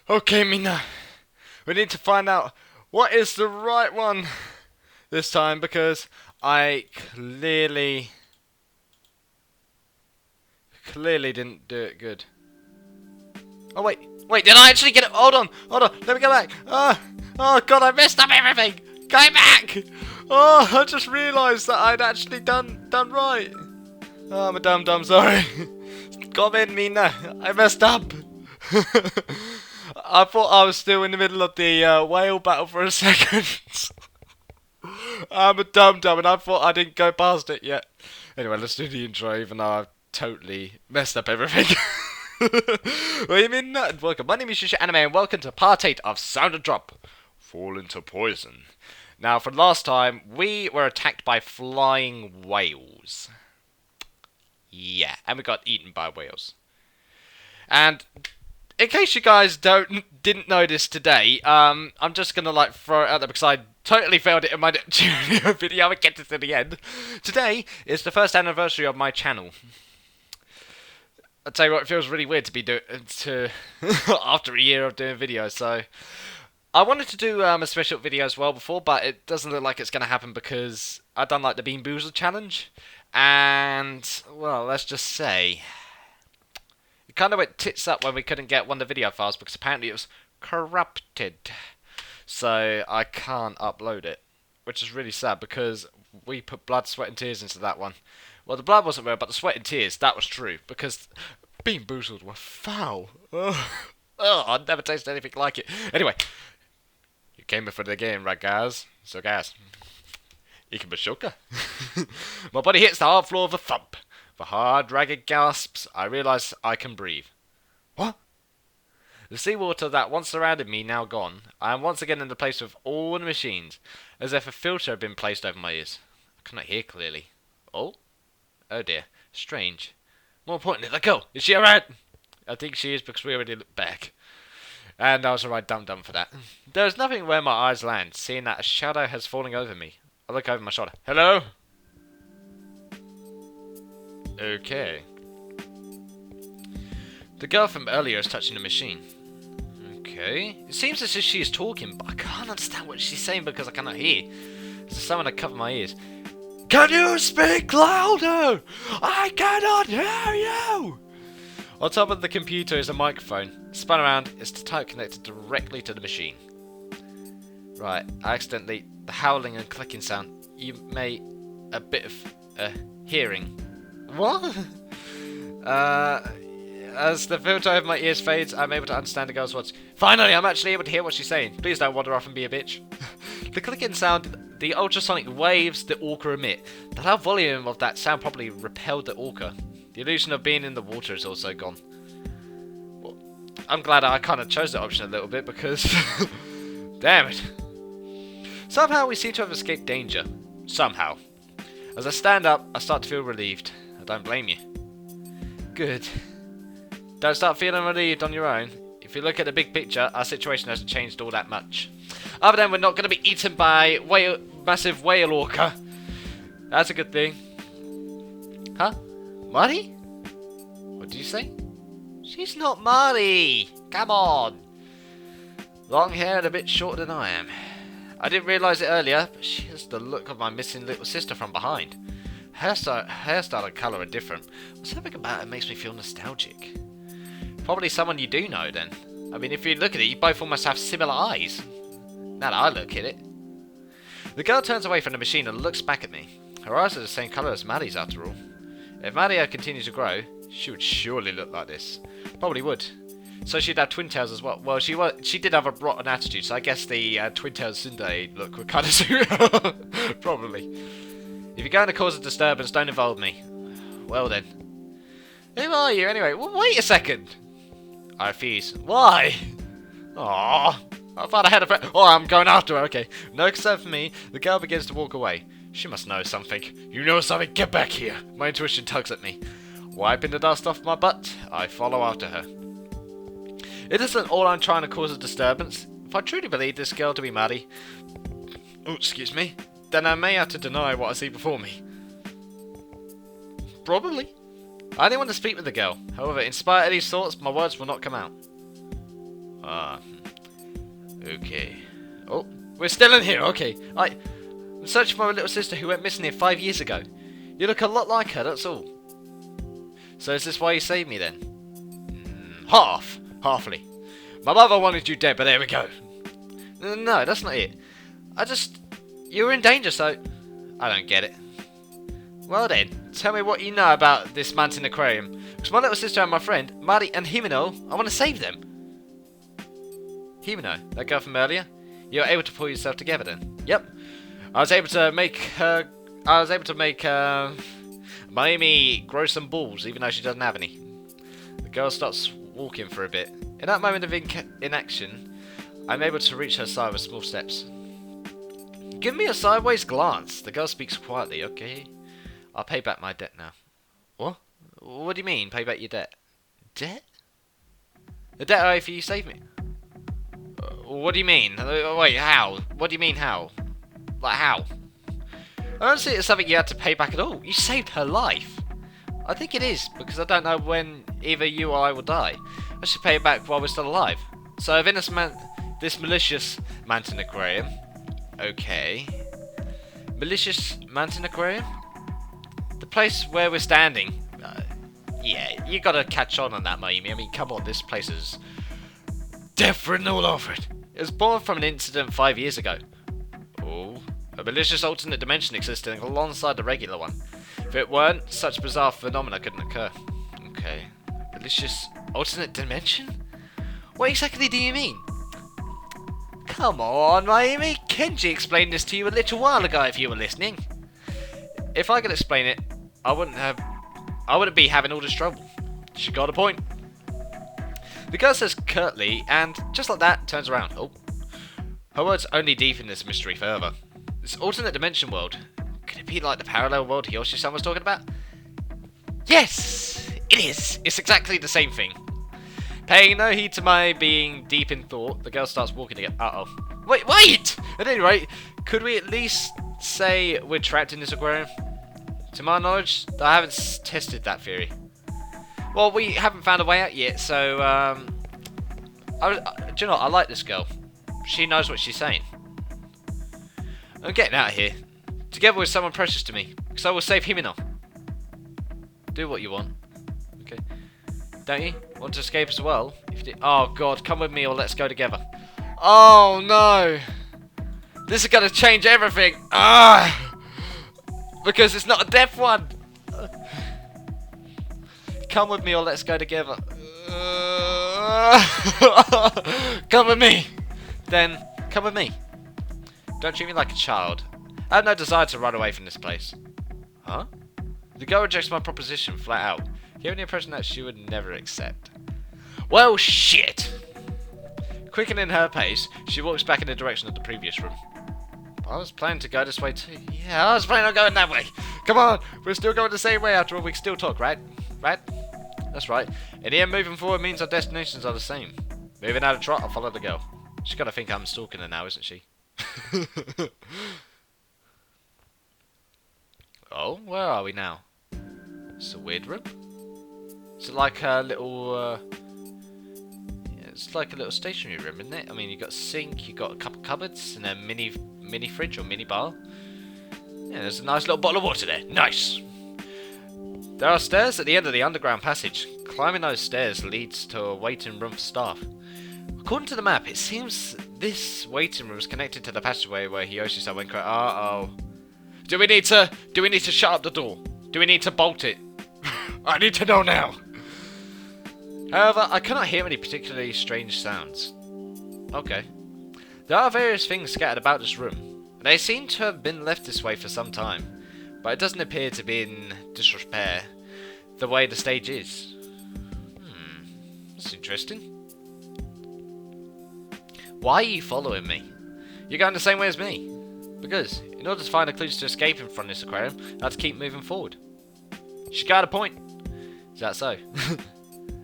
Okay, Minna. We need to find out what is the right one this time because I clearly didn't do it good. Oh wait, did I actually get it? Hold on, let me go back. Oh god, I messed up everything. Go back. Oh, I just realised that I'd actually done right. Oh, I'm a dum, sorry. Come in, Minna. I messed up. I thought I was still in the middle of the whale battle for a second. I'm a dum and I thought I didn't go past it yet. Anyway, let's do the intro, even though I've totally messed up everything. Well, you mean that? Welcome. My name is Shisha Anime, and welcome to part 8 of Sound and Drop. Fall into poison. Now, for last time, we were attacked by flying whales. Yeah, and we got eaten by whales. And in case you guys didn't notice today, I'm just gonna throw it out there because I totally failed it in my video. I'll get to the end. Today is the first anniversary of my channel. I'll tell you what, it feels really weird to be after a year of doing videos. So I wanted to do a special video as well before, but it doesn't look like it's gonna happen because I've done the Bean Boozled challenge, and well, let's just say it kind of went tits up when we couldn't get one of the video files because apparently it was corrupted. So I can't upload it, which is really sad because we put blood, sweat and tears into that one. Well, the blood wasn't real, but the sweat and tears, that was true, because Bean Boozled were foul. Ugh. I'd never tasted anything like it. Anyway, you came here for the game, right guys? So guys, ich bin Shoka. My body hits the hard floor with a thump. For hard, ragged gasps, I realise I can breathe. What? The seawater that once surrounded me now gone, I am once again in the place of all the machines, as if a filter had been placed over my ears. I cannot hear clearly. Oh? Oh dear. Strange. More importantly, the girl. Is she alright? I think she is because we already looked back. And I was alright dum for that. There is nothing where my eyes land, seeing that a shadow has fallen over me. I look over my shoulder. Hello? Okay. The girl from earlier is touching the machine. Okay. It seems as if she is talking, but I can't understand what she's saying because I cannot hear. There's someone to cover my ears. Can you speak louder? I cannot hear you! On top of the computer is a microphone. Spun around, it's the type connected directly to the machine. Right, the howling and clicking sound. You may a bit of hearing. What? As the filter over my ears fades, I'm able to understand the girl's words. Finally, I'm actually able to hear what she's saying. Please don't wander off and be a bitch. The clicking sound, the ultrasonic waves the orca emit. The loud volume of that sound probably repelled the orca. The illusion of being in the water is also gone. Well, I'm glad I kind of chose that option a little bit because... damn it. Somehow we seem to have escaped danger. Somehow. As I stand up, I start to feel relieved. I don't blame you. Good. Don't start feeling relieved on your own. If you look at the big picture, our situation hasn't changed all that much. Other than we're not going to be eaten by massive whale orca. That's a good thing. Huh? Marty? What did you say? She's not Marty! Come on! Long hair and a bit shorter than I am. I didn't realise it earlier, but she has the look of my missing little sister from behind. Hairstyle and colour are different. Something about it makes me feel nostalgic. Probably someone you do know then. I mean, if you look at it, you both almost have similar eyes. Now that I look at it. The girl turns away from the machine and looks back at me. Her eyes are the same colour as Maddie's after all. If Maddie had continued to grow, she would surely look like this. Probably would. So she'd have twin tails as well. Well, she did have a rotten attitude, so I guess the twin tails Sunday look would kind of suit her. Probably. If you're going to cause a disturbance, don't involve me. Well then. Who are you anyway? Well, wait a second. I refuse. Why? Aww. I thought I had a friend. Oh, I'm going after her. Okay. No concern for me. The girl begins to walk away. She must know something. You know something? Get back here. My intuition tugs at me. Wiping the dust off my butt, I follow after her. It isn't all I'm trying to cause a disturbance. If I truly believe this girl to be Maddie, oh, excuse me, then I may have to deny what I see before me. Probably. I didn't want to speak with the girl. However, in spite of these thoughts, my words will not come out. Ah, okay. Oh, we're still in here, okay. I'm searching for my little sister who went missing here 5 years ago. You look a lot like her, that's all. So is this why you saved me then? Halfly. My mother wanted you dead, but there we go. No, that's not it. You were in danger, so... I don't get it. Well then, tell me what you know about this mountain aquarium. Because my little sister and my friend, Mari and Himeno, I want to save them. Himeno, that girl from earlier? You were able to pull yourself together then? Yep. I was able to make Miami grow some balls, even though she doesn't have any. The girl starts walking for a bit. In that moment of inaction, I'm able to reach her side with small steps. Give me a sideways glance. The girl speaks quietly. Okay. I'll pay back my debt now. What? What do you mean, pay back your debt? Debt? The debt I owe for you saved me. What do you mean? Wait, how? What do you mean, how? Like, how? I don't see it as something you had to pay back at all. You saved her life. I think it is, because I don't know when either you or I will die. I should pay it back while we're still alive. So I've in this malicious mountain aquarium. Okay. Malicious mountain aquarium? The place where we're standing. Yeah, you gotta catch on that, Miami. I mean, come on, this place is different all over it. It was born from an incident 5 years ago. Oh, a malicious alternate dimension existing alongside the regular one. If it weren't, such bizarre phenomena couldn't occur. Okay. Malicious alternate dimension? What exactly do you mean? Come on, Miami. Kenji explained this to you a little while ago if you were listening. If I could explain it, I wouldn't be having all this trouble. She got a point. The girl says curtly, and just like that, turns around. Oh. Her words only deepen this mystery further. This alternate dimension world, could it be like the parallel world Hiyoshi-san was talking about? Yes, it is. It's exactly the same thing. Paying no heed to my being deep in thought, the girl starts walking again. Uh-oh. Wait! At any rate, could we at least say we're trapped in this aquarium? To my knowledge, I haven't tested that theory. Well, we haven't found a way out yet, so, do you know what? I like this girl. She knows what she's saying. I'm getting out of here. Together with someone precious to me. Because I will save Himeno. Do what you want. Okay. Don't you? Want to escape as well? If you do, oh god, come with me or let's go together. Oh no! This is gonna change everything! Ah! Because it's not a death one! Come with me or let's go together. Come with me! Then, come with me. Don't treat me like a child. I have no desire to run away from this place. Huh? The girl rejects my proposition flat out, giving the impression that she would never accept. Well, shit! Quickening her pace, she walks back in the direction of the previous room. I was planning to go this way too. Yeah, I was planning on going that way. Come on, we're still going the same way after all. We can still talk, right? Right? That's right. In the end, moving forward means our destinations are the same. Moving out of trot, I'll follow the girl. She's got to think I'm stalking her now, isn't she? Oh, where are we now? It's a weird room. Is it like a little, yeah, it's like a little stationary room, isn't it? I mean, you've got a sink, you've got a couple of cupboards, and a mini fridge or mini bar. Yeah, there's a nice little bottle of water there. Nice! There are stairs at the end of the underground passage. Climbing those stairs leads to a waiting room for staff. According to the map, it seems this waiting room is connected to the passageway where Hiyoshi-san went crazy. Uh-oh. Do we need to shut up the door? Do we need to bolt it? I need to know now. However, I cannot hear any particularly strange sounds. Okay. There are various things scattered about this room. They seem to have been left this way for some time, but it doesn't appear to be in disrepair the way the stage is. That's interesting. Why are you following me? You're going the same way as me. Because, in order to find the clues to escaping from this aquarium, I have to keep moving forward. She got a point. Is that so?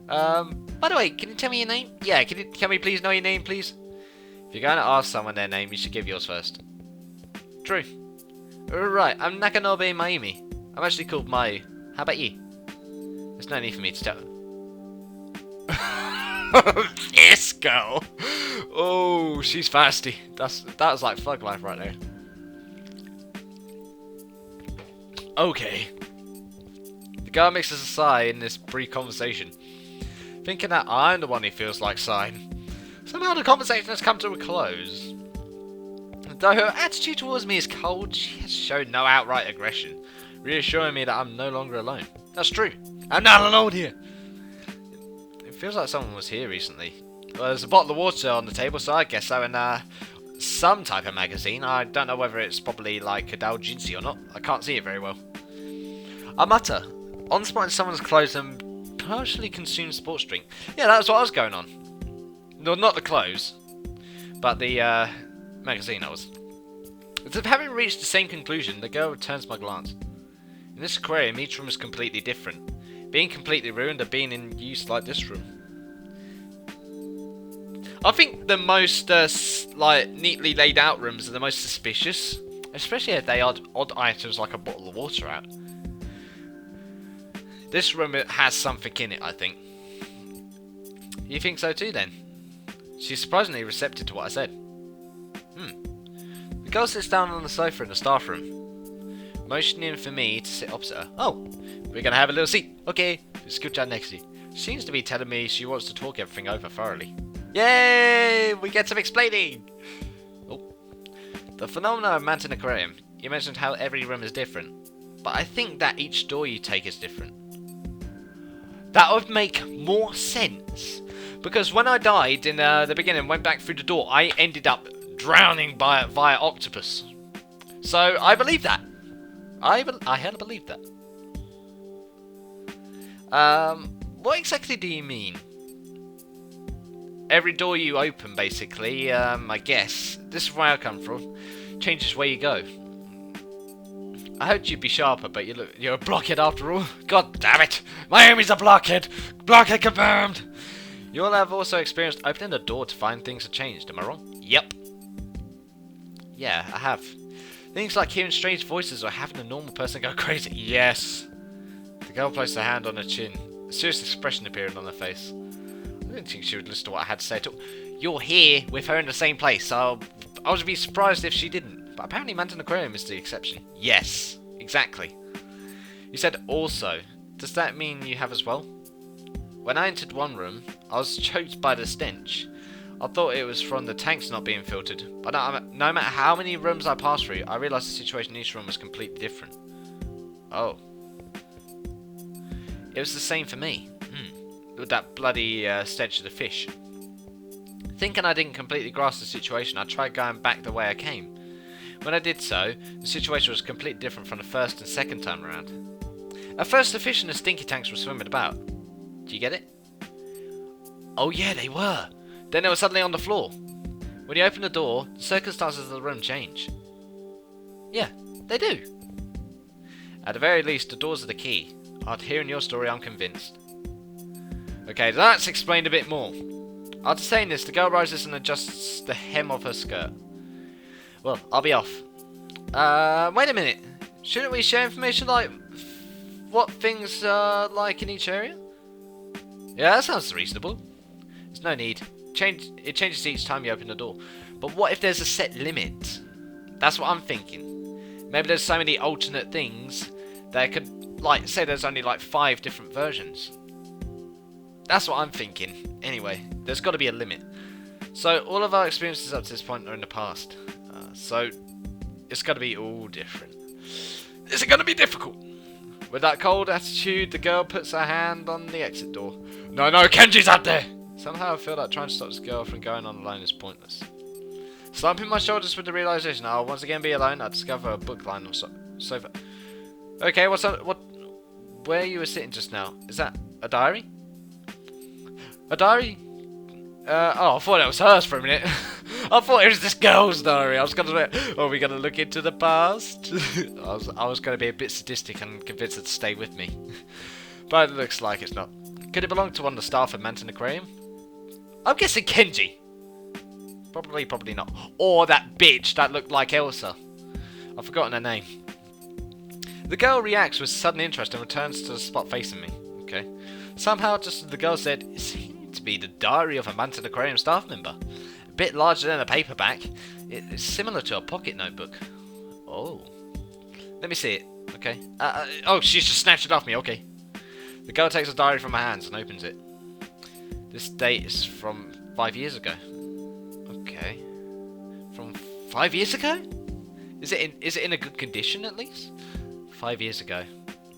By the way, can you tell me your name? Yeah, can we please know your name, please? If you're going to ask someone their name, you should give yours first. True. Right, I'm Nakanobe Mayumi. I'm actually called Mayu. How about you? There's no need for me to tell. This girl. Oh, she's fasty. That was like thug life right there. Okay. The girl makes us a sigh in this brief conversation, thinking that I'm the one who feels like sighing. Somehow the conversation has come to a close. Though her attitude towards me is cold, she has shown no outright aggression, reassuring me that I'm no longer alone. That's true. I'm not alone here. It feels like someone was here recently. Well, there's a bottle of water on the table, so I guess so, and some type of magazine. I don't know whether it's probably like a doujinshi or not. I can't see it very well. I mutter, on spotting someone's clothes and partially consumed sports drink. Yeah, that's what I was going on. No, not the clothes, but the magazine I was. As if having reached the same conclusion, the girl returns my glance. In this aquarium, each room is completely different, being completely ruined or being in use like this room. I think the most like neatly laid out rooms are the most suspicious, especially if they odd items like a bottle of water out. This room has something in it, I think. You think so too, then? She's surprisingly receptive to what I said. The girl sits down on the sofa in the staff room, motioning for me to sit opposite her. Oh, we're gonna have a little seat. Okay, scoot down next to you. She seems to be telling me she wants to talk everything over thoroughly. Yay! We get some explaining! Oh. The phenomenon of Mountain Aquarium. You mentioned how every room is different, but I think that each door you take is different. That would make more sense, because when I died in the beginning and went back through the door, I ended up drowning via octopus. So I believe that. I hella believe that. What exactly do you mean? Every door you open, basically, I guess, this is where I come from, changes where you go. I hoped you'd be sharper, but you're a blockhead after all. God damn it! Miami's a blockhead! Blockhead confirmed! You all have also experienced opening a door to find things have changed, am I wrong? Yep. Yeah, I have. Things like hearing strange voices or having a normal person go crazy. Yes. The girl placed her hand on her chin. A serious expression appeared on her face. I didn't think she would listen to what I had to say at all. You're here with her in the same place, so I would be surprised if she didn't. But apparently Mountain Aquarium is the exception. Yes, exactly. You said also. Does that mean you have as well? When I entered one room, I was choked by the stench. I thought it was from the tanks not being filtered, but no matter how many rooms I passed through, I realised the situation in each room was completely different. Oh. It was the same for me. With that bloody stench of the fish. Thinking I didn't completely grasp the situation, I tried going back the way I came. When I did so, the situation was completely different from the first and second time around. At first, the fish in the stinky tanks were swimming about. Do you get it? Oh yeah, they were. Then they were suddenly on the floor. When you open the door, the circumstances of the room change. Yeah, they do. At the very least, the doors are the key. After hearing your story, I'm convinced. Okay, that's explained a bit more. After saying this, the girl rises and adjusts the hem of her skirt. Well, I'll be off. Wait a minute. Shouldn't we share information like what things are like in each area? Yeah, that sounds reasonable. There's no need. It changes each time you open the door. But what if there's a set limit? That's what I'm thinking. Maybe there's so many alternate things that could, like, say there's only like 5 different versions. That's what I'm thinking. Anyway, there's got to be a limit. So all of our experiences up to this point are in the past. So it's got to be all different. Is it going to be difficult? With that cold attitude, the girl puts her hand on the exit door. No, Kenji's out there! Somehow I feel like trying to stop this girl from going on alone is pointless. Slumping my shoulders with the realization I'll once again be alone, I discover a book lying on the sofa. Okay, what's up? Where you were sitting just now? Is that a diary? A diary? Oh, I thought it was hers for a minute. I thought it was this girl's diary. I was gonna say, are we gonna look into the past? I was gonna be a bit sadistic and convince her to stay with me. But it looks like it's not. Could it belong to one of the staff at Mountain Aquarium? I'm guessing Kenji. Probably not. Or that bitch that looked like Elsa. I've forgotten her name. The girl reacts with sudden interest and returns to the spot facing me. Okay. Somehow, just as the girl said, it seemed to be the diary of a Manton Aquarium staff member. A bit larger than a paperback. It's similar to a pocket notebook. Oh. Let me see it. Okay. Oh, she's just snatched it off me. Okay. The girl takes the diary from her hands and opens it. This date is from 5 years ago. Okay. From 5 years ago? Is it in a good condition at least? 5 years ago.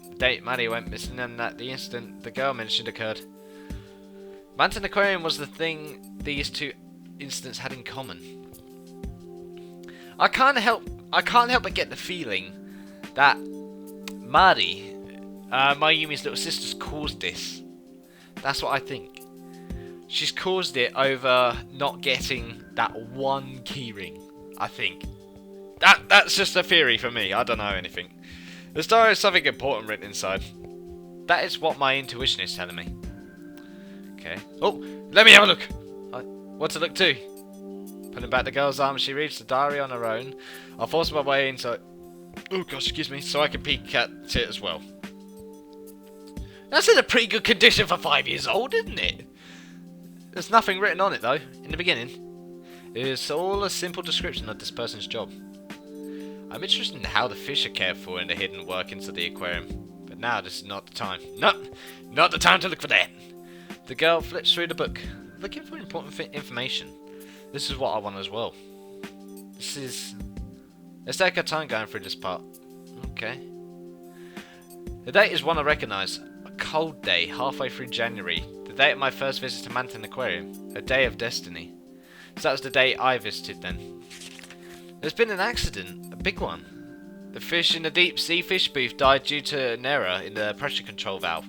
The date Maddie went missing and that the incident the girl mentioned occurred. Manton Aquarium was the thing these two incidents had in common. I can't help but get the feeling that Maddie, Mayumi's little sister's caused this. That's what I think. She's caused it over not getting that one keyring, I think. That's just a theory for me, I don't know anything. The story has something important written inside. That is what my intuition is telling me. Okay. Oh, let me have a look! What's it look to? Putting back the girl's arm, she reads the diary on her own. I'll force my way into... Oh gosh, excuse me, so I can peek at it as well. That's in a pretty good condition for 5 years old, isn't it? There's nothing written on it though, in the beginning. It's all a simple description of this person's job. I'm interested in how the fish are cared for in the hidden workings of the aquarium. But now this is not the time. No, not the time to look for that. The girl flips through the book, looking for important information. This is what I want as well. Let's take our time going through this part. Okay. The date is one I recognise. A cold day, halfway through January. The date of my first visit to Manton Aquarium. A day of destiny. So that was the day I visited then. There's been an accident. A big one. The fish in the deep sea fish booth died due to an error in the pressure control valve.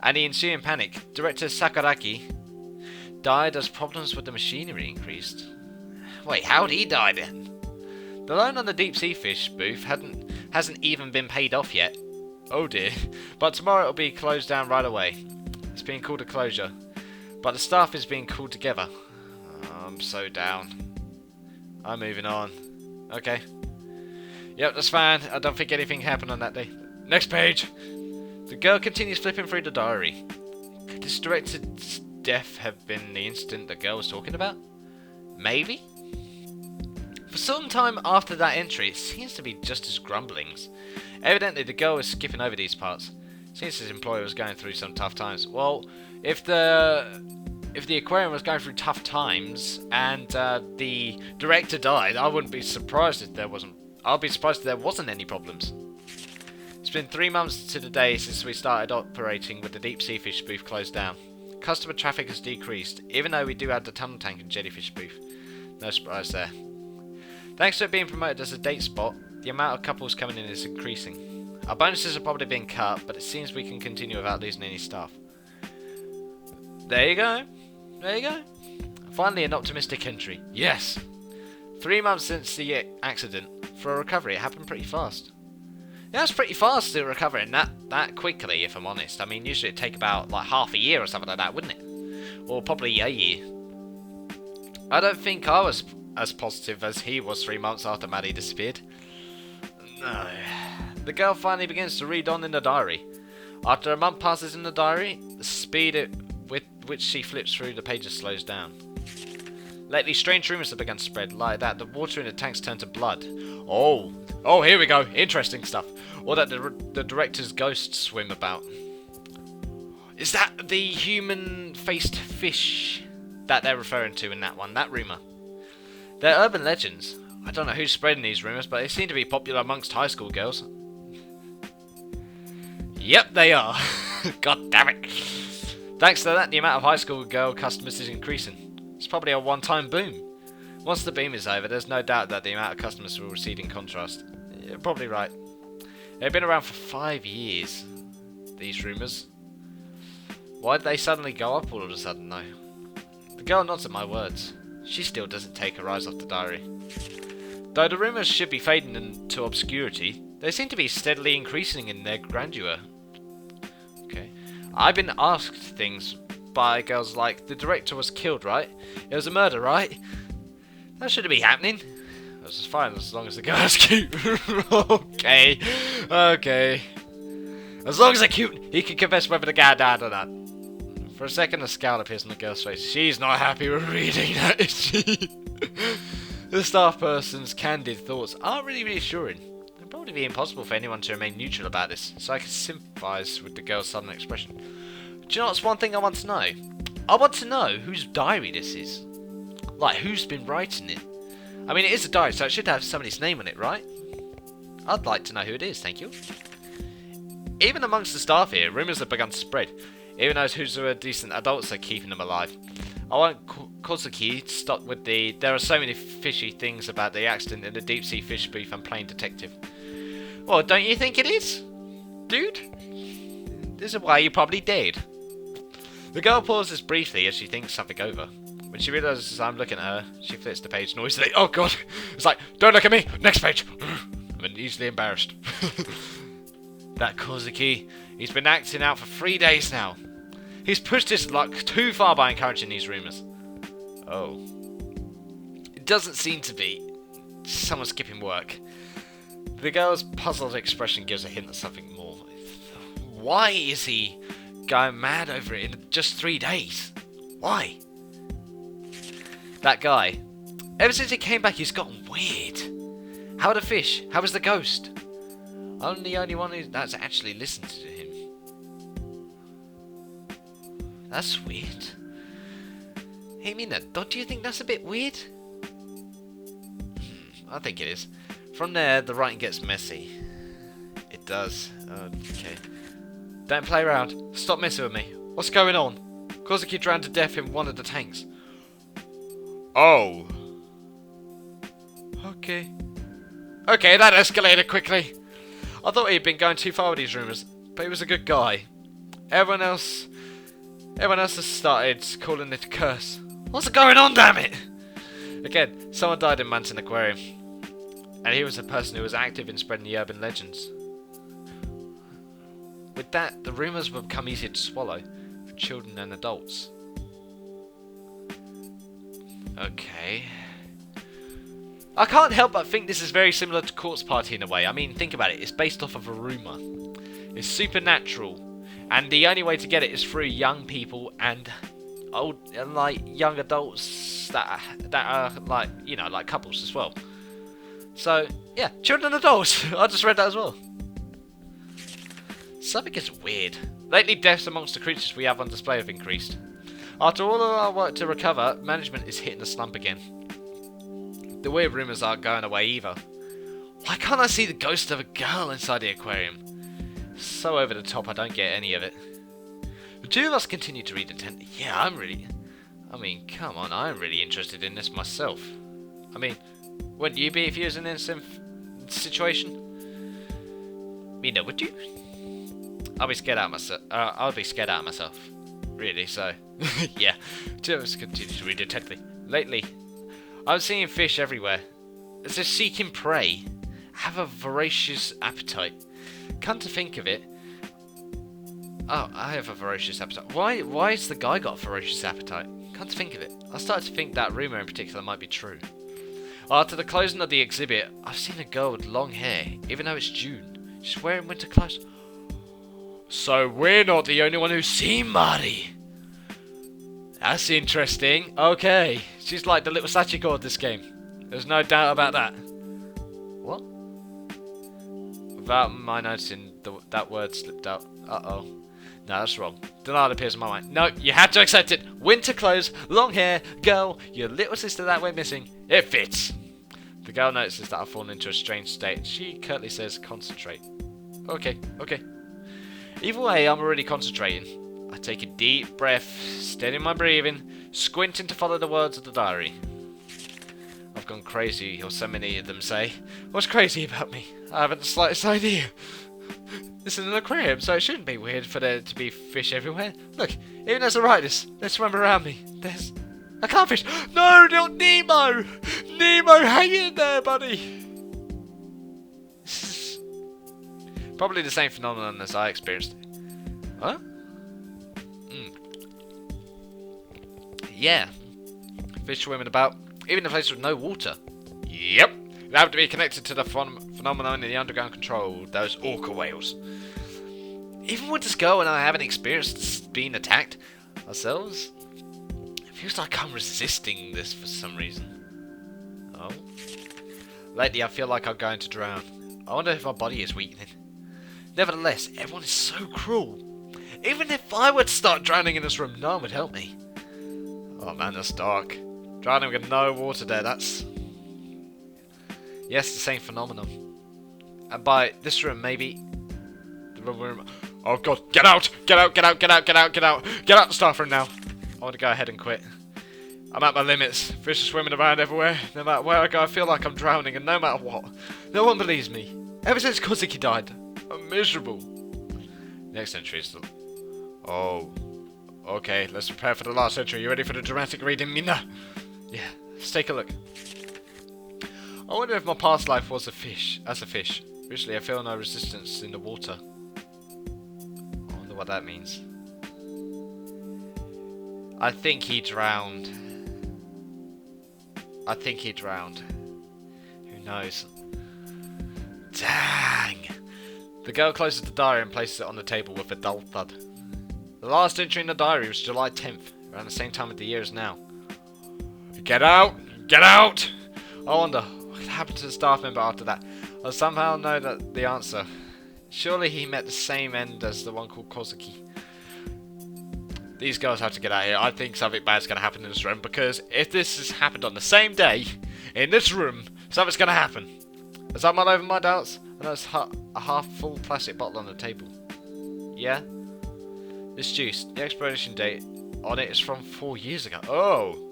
And the ensuing panic. Director Sakuraki died as problems with the machinery increased. Wait, how'd he die then? The loan on the deep sea fish booth hasn't even been paid off yet. Oh dear. But tomorrow it'll be closed down right away. It's being called a closure. But the staff is being called together. Oh, I'm so down. I'm moving on. Okay. Yep, that's fine. I don't think anything happened on that day. Next page. The girl continues flipping through the diary. Could this director's death have been the incident the girl was talking about? Maybe? For some time after that entry, it seems to be just his grumblings. Evidently, the girl was skipping over these parts. Seems his employer was going through some tough times. Well, if the aquarium was going through tough times and the director died, I wouldn't be surprised if there wasn't. I'll be surprised if there wasn't any problems. It's been 3 months to the day since we started operating with the deep sea fish booth closed down. Customer traffic has decreased, even though we do have the tunnel tank and jellyfish booth. No surprise there. Thanks to it being promoted as a date spot, the amount of couples coming in is increasing. Our bonuses are probably being cut, but it seems we can continue without losing any staff. There you go. There you go. Finally an optimistic entry. Yes! 3 months since the accident. For a recovery, it happened pretty fast. Yeah, it's pretty fast to recovering that quickly, if I'm honest. I mean, usually it'd take about like half a year or something like that, wouldn't it? Or probably a year. I don't think I was as positive as he was 3 months after Maddie disappeared. No. The girl finally begins to read on in the diary. After a month passes in the diary, the speed with which she flips through the pages slows down. Lately, strange rumours have begun to spread, like that the water in the tanks turned to blood. Oh, here we go. Interesting stuff. Or that the director's ghosts swim about. Is that the human-faced fish that they're referring to in that one, that rumour? They're urban legends. I don't know who's spreading these rumours, but they seem to be popular amongst high school girls. Yep, they are. God damn it. Thanks to that, the amount of high school girl customers is increasing. It's probably a one-time boom. Once the boom is over, there's no doubt that the amount of customers will recede in contrast. You're probably right. They've been around for 5 years, these rumours. Why did they suddenly go up all of a sudden, though? The girl nods at my words. She still doesn't take her eyes off the diary. Though the rumours should be fading into obscurity, they seem to be steadily increasing in their grandeur. Okay. I've been asked things by girls like, the director was killed, right? It was a murder, right? That shouldn't be happening. That's fine as long as the girl's cute. Okay. As long as they're cute, he can confess whether the guy died or not. For a second, a scowl appears on the girl's face. She's not happy with reading that, is she? The staff person's candid thoughts aren't really reassuring. It'd probably be impossible for anyone to remain neutral about this, so I can sympathise with the girl's sudden expression. Do you know what's one thing I want to know? I want to know whose diary this is. Like, who's been writing it? I mean, it is a diary, so it should have somebody's name on it, right? I'd like to know who it is, thank you. Even amongst the staff here, rumours have begun to spread. Even those who are decent adults are keeping them alive. I want Kozuki to stop with the... There are so many fishy things about the accident in the deep sea fish booth and playing detective. Well, don't you think it is? Dude? This is why you probably did. The girl pauses briefly as she thinks something over. When she realises I'm looking at her, she flips the page noisily. Oh god! It's like, don't look at me! Next page! I'm easily embarrassed. That Kozuki, he's been acting out for 3 days now. He's pushed his luck too far by encouraging these rumours. Oh. It doesn't seem to be. Someone's skipping work. The girl's puzzled expression gives a hint of something more. Why is he going mad over it in just 3 days? Why? That guy. Ever since he came back, he's gotten weird. How are the fish? How is the ghost? I'm the only one that's actually listened to him. That's weird. Hey Minna, don't you think that's a bit weird? I think it is. From there, the writing gets messy. It does. Okay. Don't play around. Stop messing with me. What's going on? Kozuki drowned to death in one of the tanks. Oh. Okay. Okay, that escalated quickly. I thought he'd been going too far with these rumours, but he was a good guy. Everyone else has started calling it a curse. What's going on, damn it? Again, someone died in Manton Aquarium, and he was a person who was active in spreading the urban legends. With that, the rumours would become easier to swallow for children and adults. Okay. I can't help but think this is very similar to Corpse Party in a way. I mean, think about it. It's based off of a rumour. It's supernatural. And the only way to get it is through young people and old, like, young adults that are, like, you know, like couples as well. So, yeah, children and adults. I just read that as well. Something is weird. Lately, deaths amongst the creatures we have on display have increased. After all of our work to recover, management is hitting a slump again. The weird rumours aren't going away either. Why can't I see the ghost of a girl inside the aquarium? So over the top, I don't get any of it. The two of us continue to read intently. Yeah, I mean, come on, I'm really interested in this myself. I mean, wouldn't you be if you was in this situation? Minna, would you? I'll be scared out of myself. Really, so... yeah. Two of us continue to read intently. Lately, I'm seeing fish everywhere. As if seeking prey. Have a voracious appetite. Come to think of it... Oh, I have a voracious appetite. Why has the guy got a ferocious appetite? Come to think of it. I started to think that rumour in particular might be true. After the closing of the exhibit, I've seen a girl with long hair, even though it's June. She's wearing winter clothes. So we're not the only one who's seen Marty. That's interesting. Okay. She's like the little Sachiko of this game. There's no doubt about that. What? Without my noticing, that word slipped out. Uh-oh. No, that's wrong. Denial appears in my mind. No, you had to accept it. Winter clothes, long hair, girl, your little sister that went missing. It fits. The girl notices that I've fallen into a strange state. She curtly says, concentrate. Okay. Either way, I'm already concentrating. I take a deep breath, steady my breathing, squinting to follow the words of the diary. I've gone crazy, or so many of them say. What's crazy about me? I haven't the slightest idea. This is an aquarium, so it shouldn't be weird for there to be fish everywhere. Look, even as I write this, they swim around me. There's a catfish. No, not Nemo! Nemo, hang in there, buddy! This is probably the same phenomenon as I experienced. Huh? Yeah. Fish swimming about, even in places with no water. Yep. They have to be connected to the phenomenon in the underground control, those orca whales. Even with this girl and I haven't experienced being attacked, Ourselves? It feels like I'm resisting this for some reason. Oh? Lately I feel like I'm going to drown. I wonder if my body is weakening. Nevertheless, everyone is so cruel. Even if I were to start drowning in this room, no one would help me. Oh man, that's dark. Drowning with no water there, that's... Yes, the same phenomenon. And by this room, maybe... The room... Oh god, get out! Get out, get out, get out, get out, get out! Get out the staff room now! I want to go ahead and quit. I'm at my limits. Fish are swimming around everywhere. No matter where I go, I feel like I'm drowning, and no matter what. No one believes me. Ever since Kozuki died, I'm miserable. Next entry is the... Oh. Okay, let's prepare for the last entry. You ready for the dramatic reading, Minna? Yeah, let's take a look. I wonder if my past life was a fish. As a fish. Recently, I feel no resistance in the water. I wonder what that means. I think he drowned. I think he drowned. Who knows? Dang! The girl closes the diary and places it on the table with a dull thud. The last entry in the diary was July 10th, around the same time of the year as now. Get out! Get out! I wonder, what happened to the staff member after that? I somehow know that the answer. Surely he met the same end as the one called Kozuki. These girls have to get out of here. I think something bad's going to happen in this room, because if this has happened on the same day, in this room, something's going to happen. As I mull over my doubts, I notice a half-full plastic bottle on the table. Yeah? This juice, the expiration date on it is from 4 years ago. Oh!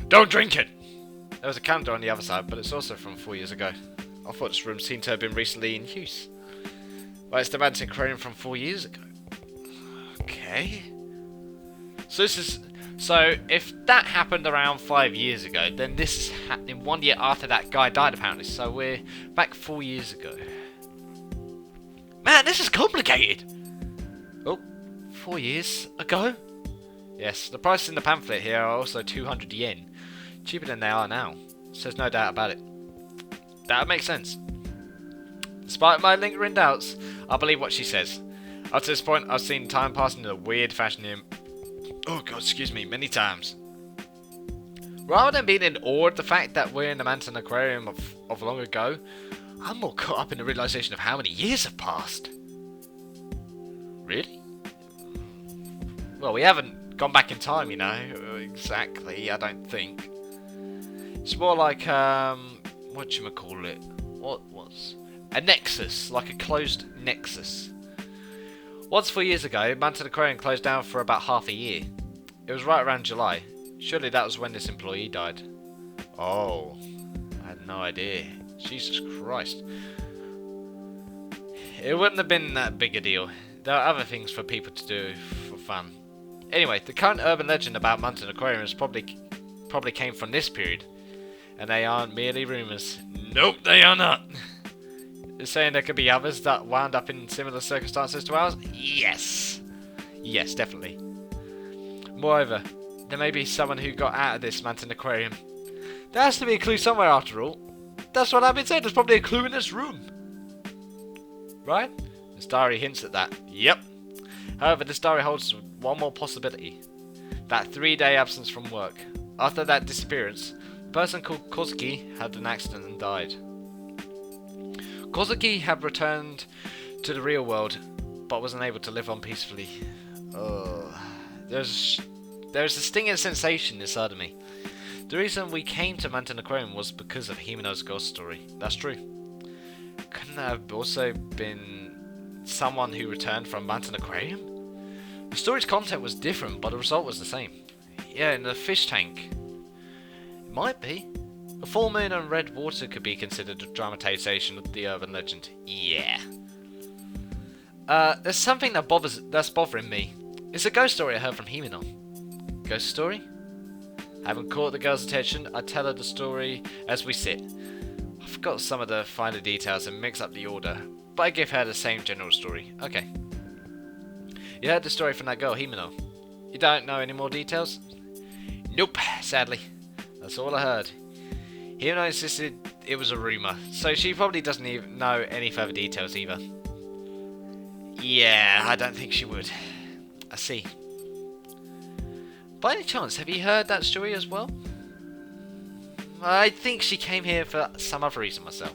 Don't drink it! There was a calendar on the other side, but it's also from 4 years ago. I thought this room seemed to have been recently in use. Well, it's the Mantic Aquarium from 4 years ago. Okay. So this is... So, if that happened around 5 years ago, then this is happening 1 year after that guy died, apparently. So we're back 4 years ago. Man, this is complicated! Oh, 4 years ago? Yes, the prices in the pamphlet here are also 200 yen. Cheaper than they are now. So there's no doubt about it. That would make sense. Despite my lingering doubts, I believe what she says. Up to this point, I've seen time passing in a weird fashion here. Oh god, excuse me, many times. Rather than being in awe at the fact that we're in the Manton Aquarium of long ago, I'm more caught up in the realization of how many years have passed. Really? Well, we haven't gone back in time, you know. Exactly, I don't think. It's more like, whatchamacallit? What's... A nexus, like a closed nexus. Once 4 years ago, Manton Aquarium closed down for about half a year. It was right around July. Surely that was when this employee died. Oh, I had no idea. Jesus Christ. It wouldn't have been that big a deal. There are other things for people to do for fun. Anyway, the current urban legend about Manton Aquarium is probably came from this period. And they aren't merely rumours. Nope, they are not. You're saying there could be others that wound up in similar circumstances to ours? Yes. Yes, definitely. Moreover, there may be someone who got out of this Manton Aquarium. There has to be a clue somewhere after all. That's what I've been saying, there's probably a clue in this room. Right? This diary hints at that. Yep. However, this diary holds one more possibility. That 3-day absence from work. After that disappearance, a person called Kozuki had an accident and died. Kozuki had returned to the real world, but wasn't able to live on peacefully. There's a stinging sensation inside of me. The reason we came to Manton Aquarium was because of Himeno's ghost story. That's true. Couldn't that have also been someone who returned from Manton Aquarium? The story's content was different, but the result was the same. Yeah, in the fish tank. It might be. A full moon and red water could be considered a dramatization of the urban legend. Yeah. There's something that's bothering me. It's a ghost story I heard from Himeno. Ghost story? Having caught the girl's attention, I tell her the story as we sit. I forgot some of the finer details and mix up the order, but I give her the same general story. Okay. You heard the story from that girl, Himeno. You don't know any more details? Nope, sadly. That's all I heard. Himeno insisted it was a rumour, so she probably doesn't even know any further details either. Yeah, I don't think she would. I see. By any chance, have you heard that story as well? I think she came here for some other reason myself.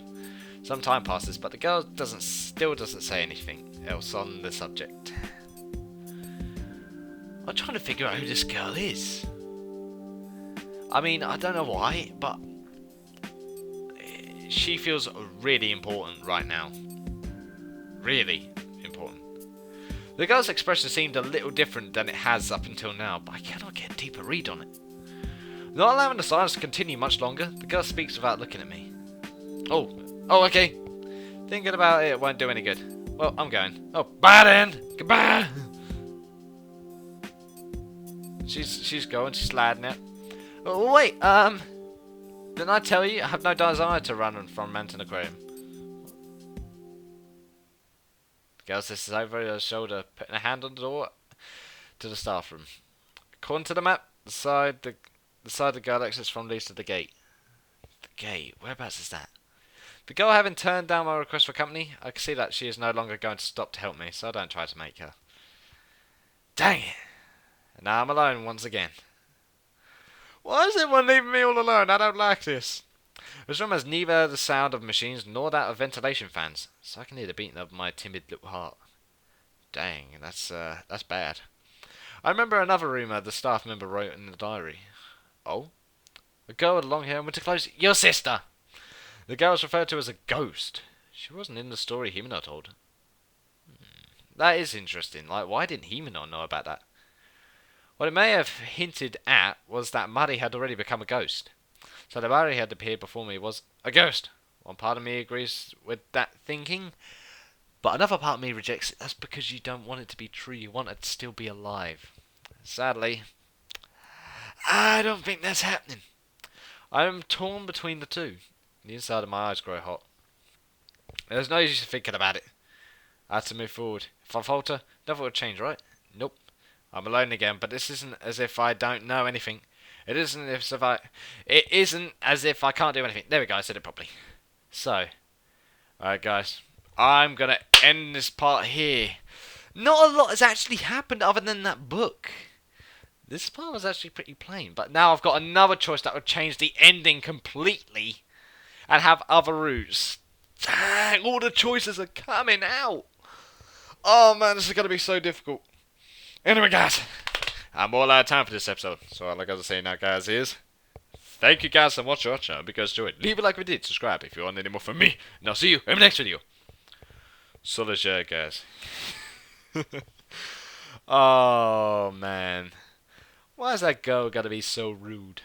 Some time passes, but the girl still doesn't say anything else on the subject. I'm trying to figure out who this girl is. I mean, I don't know why, but she feels really important right now. Really important. The girl's expression seemed a little different than it has up until now, but I cannot get a deeper read on it. Not allowing the silence to continue much longer, the girl speaks without looking at me. Oh, okay. Thinking about it won't do any good. Well, I'm going. Oh, bye then. Goodbye. She's going. She's sliding out. Oh, wait. Didn't I tell you I have no desire to run from Mountain Aquarium? The girl says over her shoulder, putting a hand on the door to the staff room. According to the map, the side the girl exits from leads to the gate. The gate? Whereabouts is that? The girl having turned down my request for company, I can see that she is no longer going to stop to help me, so I don't try to make her. Dang it! And now I'm alone once again. Why is everyone leaving me all alone? I don't like this. This room has neither the sound of machines nor that of ventilation fans, so I can hear the beating of my timid little heart. Dang, that's bad. I remember another rumour the staff member wrote in the diary. Oh? A girl with long hair and winter clothes? Your sister! The girl was referred to as a ghost. She wasn't in the story Himino told. That is interesting. Like, why didn't Himino know about that? What it may have hinted at was that Mari had already become a ghost. So the Mari had appeared before me was a ghost. One part of me agrees with that thinking, but another part of me rejects it. That's because you don't want it to be true. You want it to still be alive. Sadly, I don't think that's happening. I am torn between the two. The inside of my eyes grow hot. There's no use thinking about it. I have to move forward. If I falter, nothing will change, right? Nope. I'm alone again, but this isn't as if I don't know anything. It isn't as if I can't do anything. There we go, I said it properly. So, alright guys, I'm gonna end this part here. Not a lot has actually happened other than that book. This part was actually pretty plain, but now I've got another choice that would change the ending completely and have other routes. Dang, all the choices are coming out. Oh man, this is going to be so difficult. Anyway guys, I'm all out of time for this episode, so all I got to say now guys is, thank you guys so much for watching. I hope you guys enjoyed. Leave a like if you did, subscribe if you want any more from me, and I'll see you in the next video. Solid share guys. Oh man. Why is that girl gotta be so rude?